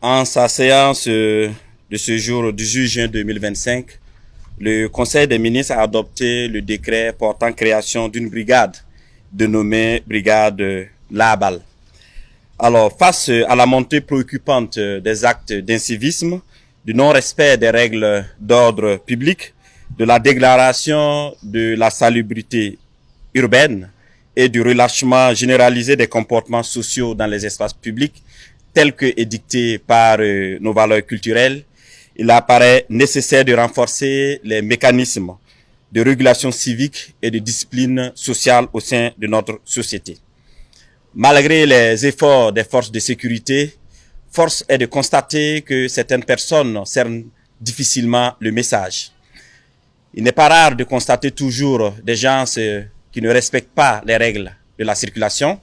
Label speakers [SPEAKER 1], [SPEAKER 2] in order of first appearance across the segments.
[SPEAKER 1] En sa séance de ce jour, 18 juin 2025, le Conseil des ministres a adopté le décret portant création d'une brigade dénommée Brigade Labal. Alors, face à la montée préoccupante des actes d'incivisme, du non-respect des règles d'ordre public, de la déclaration de la salubrité urbaine et du relâchement généralisé des comportements sociaux dans les espaces publics, tels que édictés par nos valeurs culturelles, il apparaît nécessaire de renforcer les mécanismes de régulation civique et de discipline sociale au sein de notre société. Malgré les efforts des forces de sécurité, force est de constater que certaines personnes cernent difficilement le message. Il n'est pas rare de constater toujours des gens qui ne respectent pas les règles de la circulation.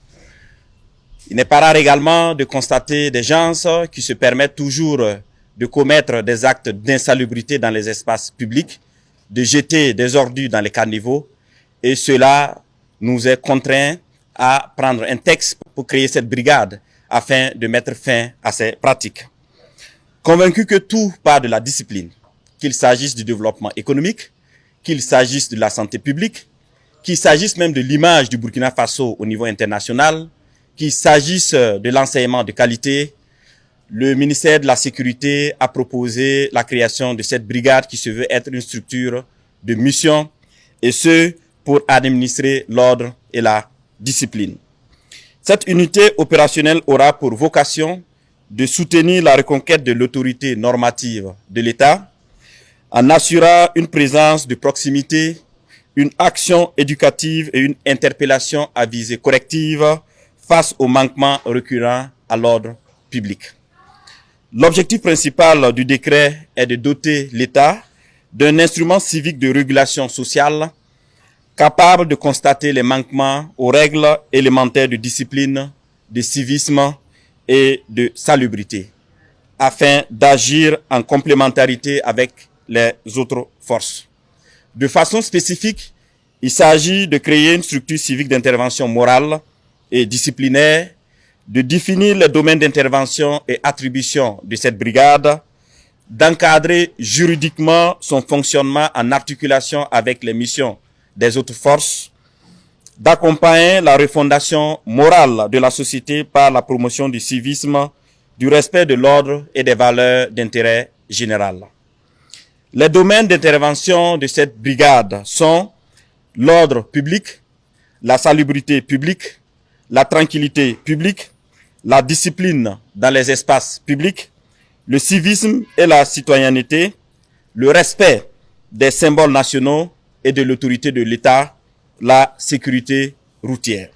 [SPEAKER 1] Il n'est pas rare également de constater des gens qui se permettent toujours de commettre des actes d'insalubrité dans les espaces publics, de jeter des ordures dans les caniveaux, et cela nous est contraint à prendre un texte pour créer cette brigade afin de mettre fin à ces pratiques. Convaincu que tout part de la discipline, qu'il s'agisse du développement économique, qu'il s'agisse de la santé publique, qu'il s'agisse même de l'image du Burkina Faso au niveau international, qu'il s'agisse de l'enseignement de qualité, le ministère de la Sécurité a proposé la création de cette brigade qui se veut être une structure de mission, et ce, pour administrer l'ordre et la discipline. Cette unité opérationnelle aura pour vocation de soutenir la reconquête de l'autorité normative de l'État en assurant une présence de proximité, une action éducative et une interpellation à visée corrective face aux manquements récurrents à l'ordre public. L'objectif principal du décret est de doter l'État d'un instrument civique de régulation sociale capable de constater les manquements aux règles élémentaires de discipline, de civisme et de salubrité, afin d'agir en complémentarité avec les autres forces. De façon spécifique, il s'agit de créer une structure civique d'intervention morale et disciplinaire, de définir les domaines d'intervention et attribution de cette brigade, d'encadrer juridiquement son fonctionnement en articulation avec les missions des autres forces, d'accompagner la refondation morale de la société par la promotion du civisme, du respect de l'ordre et des valeurs d'intérêt général. Les domaines d'intervention de cette brigade sont l'ordre public, la salubrité publique, la tranquillité publique, la discipline dans les espaces publics, le civisme et la citoyenneté, le respect des symboles nationaux et de l'autorité de l'État, la sécurité routière.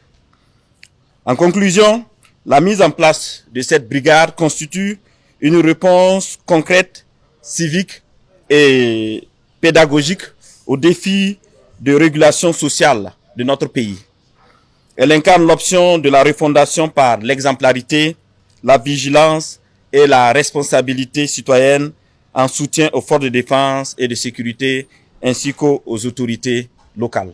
[SPEAKER 1] En conclusion, la mise en place de cette brigade constitue une réponse concrète, civique et pédagogique aux défis de régulation sociale de notre pays. Elle incarne l'option de la refondation par l'exemplarité, la vigilance et la responsabilité citoyenne en soutien aux forces de défense et de sécurité ainsi qu'aux autorités locales.